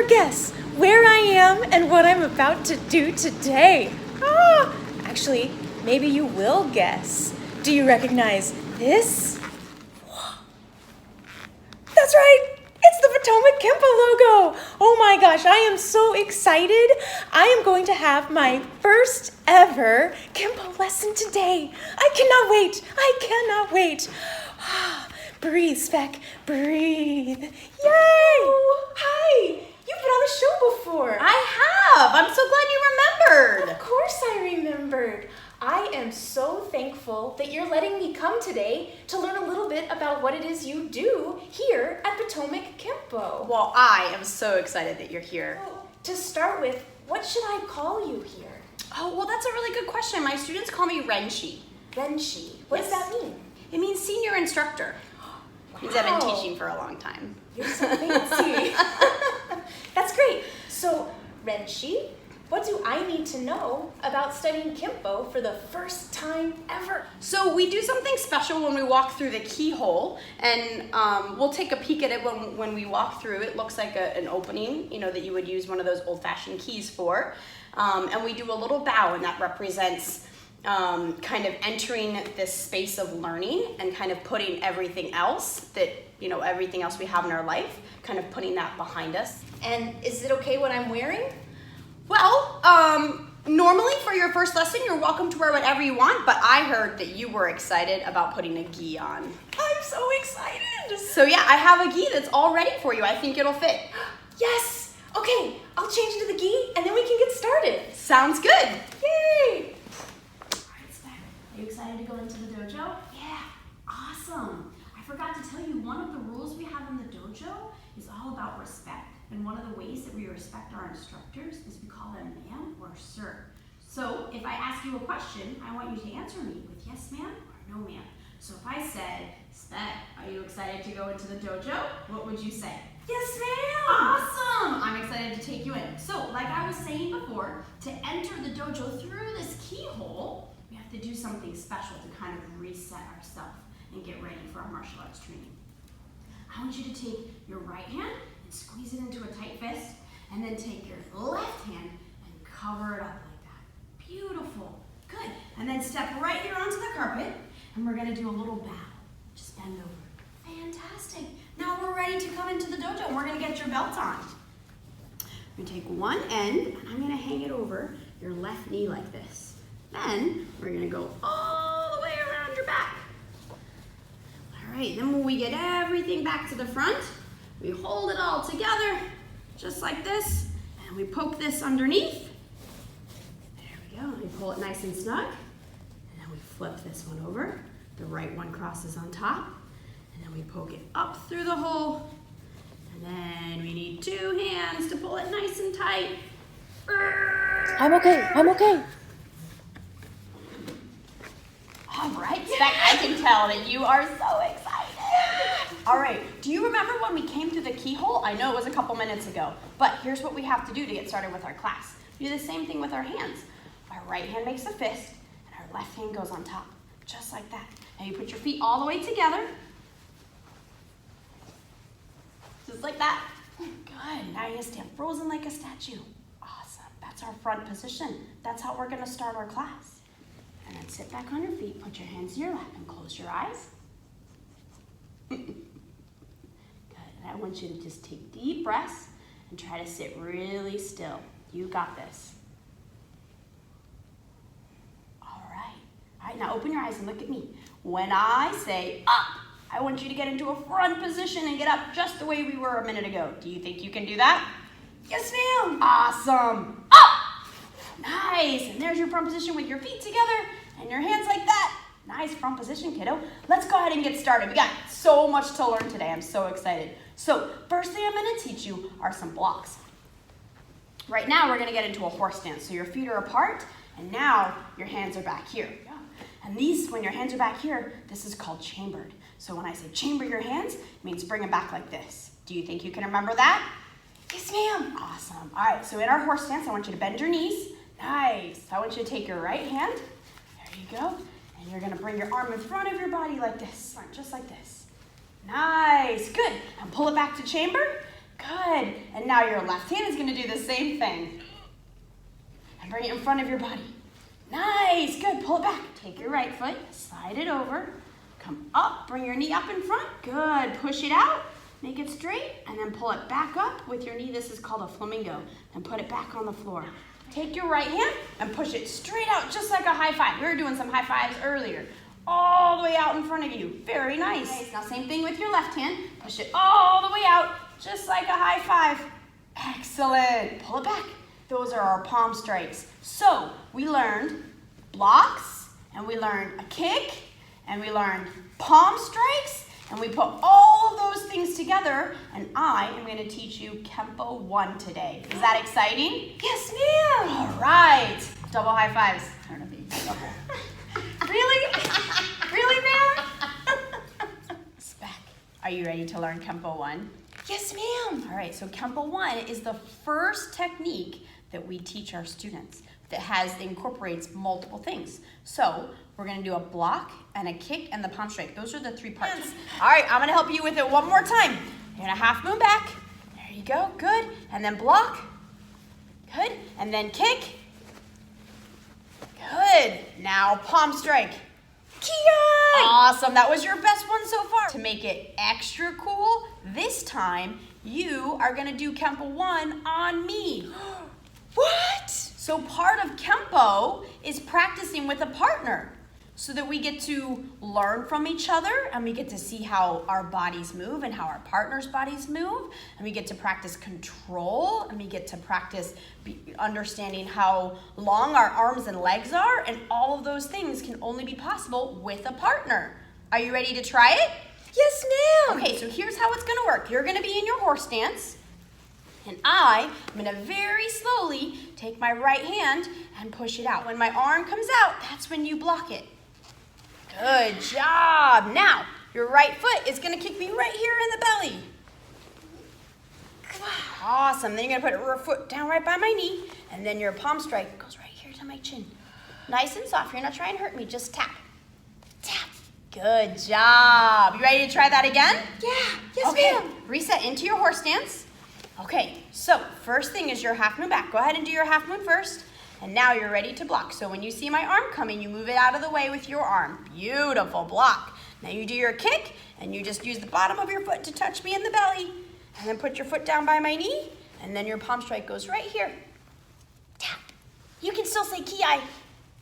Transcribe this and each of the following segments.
ever guess where I am and what I'm about to do today? Actually, maybe you will guess. Do you recognize this? That's right! It's the Potomac Kempo logo! Oh my gosh, I am so excited. I am going to have my first ever Kempo lesson today. I cannot wait. I cannot wait. Breathe, Speck. Breathe. Yay! Oh, hi! You've been on the show before. I have. I'm so glad you remembered. Of course I remembered. I am so thankful that you're letting me come today to learn a little bit about what it is you do here at Potomac Kempo. Well, I am so excited that you're here. Well, to start with, what should I call you here? Oh, well, that's a really good question. My students call me Renshi. Renshi. What does that mean? It means senior instructor. Wow. Means I've been teaching for a long time. You're so fancy. That's great. So, Renshi, what do I need to know about studying Kempo for the first time ever? So we do something special when we walk through the keyhole, and we'll take a peek at it when we walk through. It looks like an opening, that you would use one of those old-fashioned keys for. And we do a little bow, and that represents kind of entering this space of learning and kind of putting everything else that, everything else we have in our life, kind of putting that behind us. And is it okay what I'm wearing? Well, normally for your first lesson, you're welcome to wear whatever you want, but I heard that you were excited about putting a gi on. I'm so excited. So yeah, I have a gi that's all ready for you. I think it'll fit. Yes. Okay, I'll change into the gi and then we can get started. Sounds good. Yay. All right, Speck, are you excited to go into the dojo? Yeah, awesome. I forgot to tell you, one of the rules we have in the dojo is all about respect. And one of the ways that we respect our instructors is we call them ma'am or sir. So if I ask you a question, I want you to answer me with yes ma'am or no ma'am. So if I said, Speck, are you excited to go into the dojo? What would you say? Yes, ma'am. Awesome! I'm excited to take you in. So like I was saying before, to enter the dojo through this keyhole, we have to do something special to kind of reset ourselves and get ready for our martial arts training. I want you to take your right hand and squeeze it into a tight fist, and then take your left hand and cover it up like that. Beautiful. Good. And then step right here onto the carpet, and we're going to do a little bow. Just bend over. Fantastic. Now we're ready to come into the dojo, and we're going to get your belt on. We're going to take one end, and I'm going to hang it over your left knee like this. Then we're going to go all the way around your back. All right, then when we get everything back to the front, we hold it all together, just like this, and we poke this underneath. There we go, we pull it nice and snug, and then we flip this one over. The right one crosses on top, and then we poke it up through the hole, and then we need 2 hands to pull it nice and tight. I'm okay. All right, Speck, I can tell that you are so excited. All right, do you remember when we came through the keyhole? I know it was a couple minutes ago, but here's what we have to do to get started with our class. We do the same thing with our hands. Our right hand makes a fist, and our left hand goes on top, just like that. Now you put your feet all the way together, just like that. Good, now you stand frozen like a statue. Awesome, that's our front position. That's how we're gonna start our class. And then sit back on your feet, put your hands in your lap, and close your eyes. Good, and I want you to just take deep breaths and try to sit really still. You got this. All right, now open your eyes and look at me. When I say up, I want you to get into a front position and get up just the way we were a minute ago. Do you think you can do that? Yes, ma'am. Awesome. Up! Nice, and there's your front position with your feet together and your hands like that. Nice front position, kiddo. Let's go ahead and get started. We got so much to learn today. I'm so excited. So first thing I'm going to teach you are some blocks. Right now, we're going to get into a horse stance. So your feet are apart, and now your hands are back here. And these, when your hands are back here, this is called chambered. So when I say chamber your hands, it means bring them back like this. Do you think you can remember that? Yes, ma'am. Awesome. All right, so in our horse stance, I want you to bend your knees. Nice. I want you to take your right hand. There you go. And you're going to bring your arm in front of your body like this, just like this. Nice. Good. And pull it back to chamber. Good. And now your left hand is going to do the same thing. And bring it in front of your body. Nice. Good. Pull it back. Take your right foot, slide it over. Come up, bring your knee up in front. Good. Push it out, make it straight, and then pull it back up with your knee. This is called a flamingo. And put it back on the floor. Take your right hand and push it straight out, just like a high five. We were doing some high fives earlier. All the way out in front of you. Very nice. Now same thing with your left hand. Push it all the way out, just like a high five. Excellent. Pull it back. Those are our palm strikes. So we learned blocks, and we learned a kick, and we learned palm strikes, and we put all of those things together, and I am going to teach you Kempo 1 today. Is that exciting? Yes, ma'am. All right. Double high fives. I don't know if you can double. Really? Really, ma'am? Spec, are you ready to learn Kempo 1? Yes, ma'am. All right, so Kempo 1 is the first technique that we teach our students that incorporates multiple things. So we're gonna do a block and a kick and the palm strike. Those are the 3 parts. All right, I'm gonna help you with it one more time. You're gonna half moon back. There you go, good. And then block, good. And then kick, good. Now palm strike. Ki-yi! Awesome, that was your best one so far. To make it extra cool, this time you are gonna do Kempo 1 on me. What? So part of Kempo is practicing with a partner so that we get to learn from each other and we get to see how our bodies move and how our partner's bodies move, and we get to practice control, and we get to practice understanding how long our arms and legs are, and all of those things can only be possible with a partner. Are you ready to try it? Yes, ma'am. Okay, so here's how it's gonna work. You're gonna be in your horse stance, and I'm gonna very slowly take my right hand and push it out. When my arm comes out, that's when you block it. Good job. Now, your right foot is gonna kick me right here in the belly. Awesome. Then you're gonna put your foot down right by my knee, and then your palm strike goes right here to my chin. Nice and soft. You're not trying to hurt me, just tap. Tap. Good job. You ready to try that again? Yeah. Yes, Okay, ma'am. reset into your horse stance. Okay, so first thing is your half moon back. Go ahead and do your half moon first. And now you're ready to block. So when you see my arm coming, you move it out of the way with your arm. Beautiful block. Now you do your kick, and you just use the bottom of your foot to touch me in the belly. And then put your foot down by my knee, and then your palm strike goes right here. Tap. You can still say ki-yi.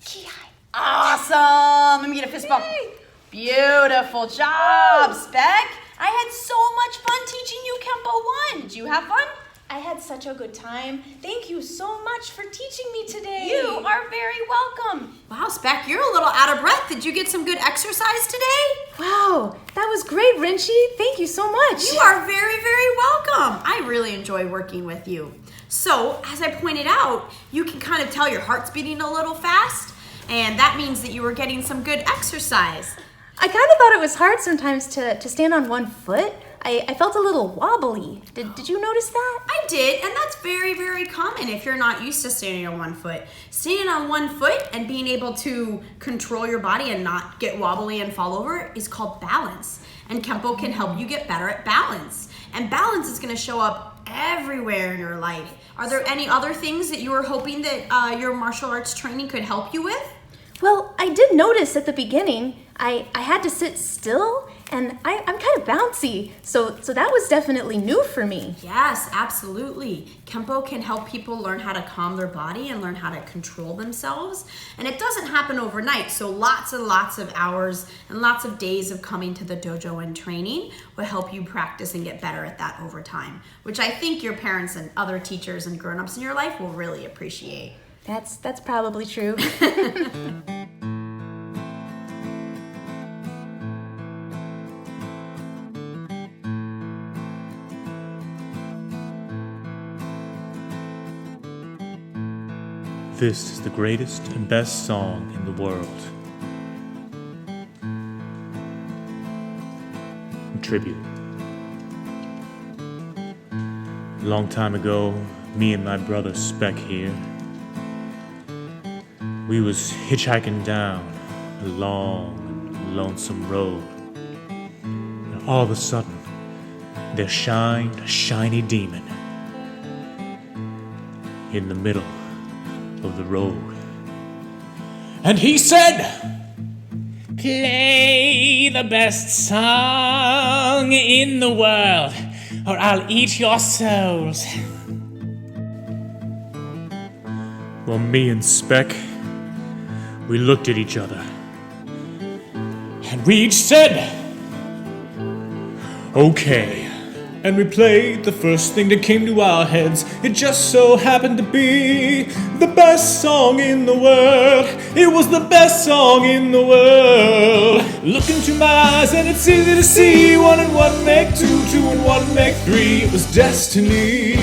Ki-yi. Awesome. Let me get a fist bump. Yay. Beautiful job, Spec. I had so much fun teaching you Kempo 1. Did you have fun? I had such a good time. Thank you so much for teaching me today. You are very welcome. Wow, Spec, you're a little out of breath. Did you get some good exercise today? Wow, that was great, Rinchy. Thank you so much. You are very, very welcome. I really enjoy working with you. So, as I pointed out, you can kind of tell your heart's beating a little fast, and that means that you were getting some good exercise. I kind of thought it was hard sometimes to stand on one foot. I felt a little wobbly. Did you notice that? I did, and that's very, very common if you're not used to standing on one foot. Standing on one foot and being able to control your body and not get wobbly and fall over is called balance. And Kempo can help you get better at balance. And balance is going to show up everywhere in your life. Are there any other things that you were hoping that your martial arts training could help you with? Well, I did notice at the beginning I had to sit still, and I'm kind of bouncy, so that was definitely new for me. Yes, absolutely. Kempo can help people learn how to calm their body and learn how to control themselves. And it doesn't happen overnight, so lots and lots of hours and lots of days of coming to the dojo and training will help you practice and get better at that over time, which I think your parents and other teachers and grown-ups in your life will really appreciate. That's probably true. This is the greatest and best song in the world. In tribute. A long time ago, me and my brother Spec here, we was hitchhiking down a long and lonesome road. And all of a sudden, there shined a shiny demon in the middle of the road. And he said, "Play the best song in the world, or I'll eat your souls." Well, me and Speck, we looked at each other, and we each said, "Okay." And we played the first thing that came to our heads. It just so happened to be the best song in the world. It was the best song in the world. Look into my eyes and it's easy to see. 1 and 1 make 2, 2 and 1 make 3. It was destiny.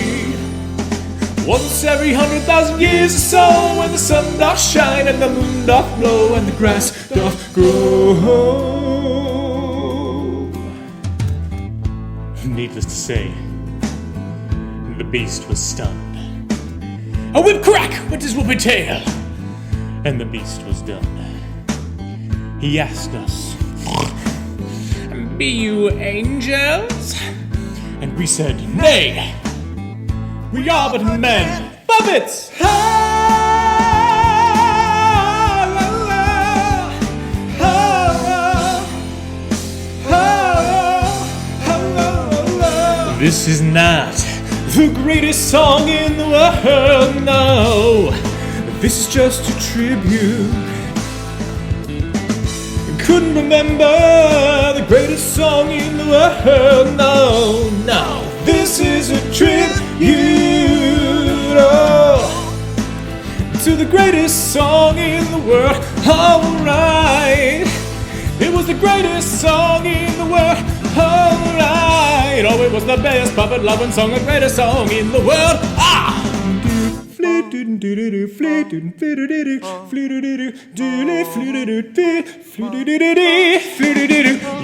Once every 100,000 years or so, when the sun doth shine and the moon doth blow and the grass doth grow. Needless to say, the beast was stunned. A whip crack went his whoopee tail, and the beast was done. He asked us, "Be you angels?" And we said, "Nay, we are but men, puppets!" This is not the greatest song in the world, no. This is just a tribute. Couldn't remember the greatest song in the world, no, no. This is a tribute, oh, to the greatest song in the world, alright. It was the greatest song in the world, alright. Oh, it was the best puppet loving song, the greatest song in the world. Ah!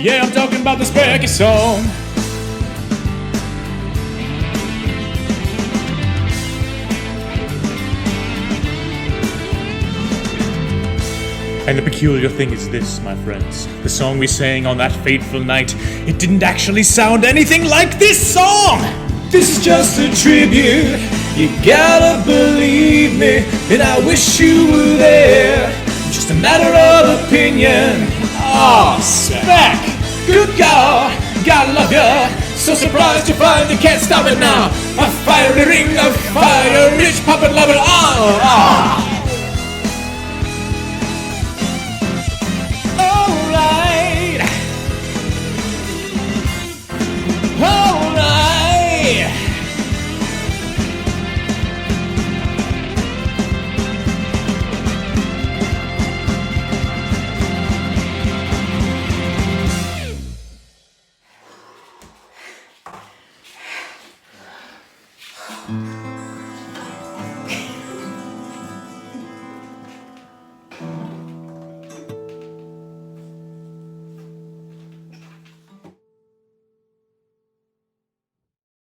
Yeah, I'm talking about the Specky song. And the peculiar thing is this, my friends. The song we sang on that fateful night, it didn't actually sound anything like this song! This is just a tribute, you gotta believe me, and I wish you were there. Just a matter of opinion. Oh, Speck, good God, gotta love ya. So surprised to find you can't stop it now. A fiery ring of fire, rich puppet lover, oh, oh.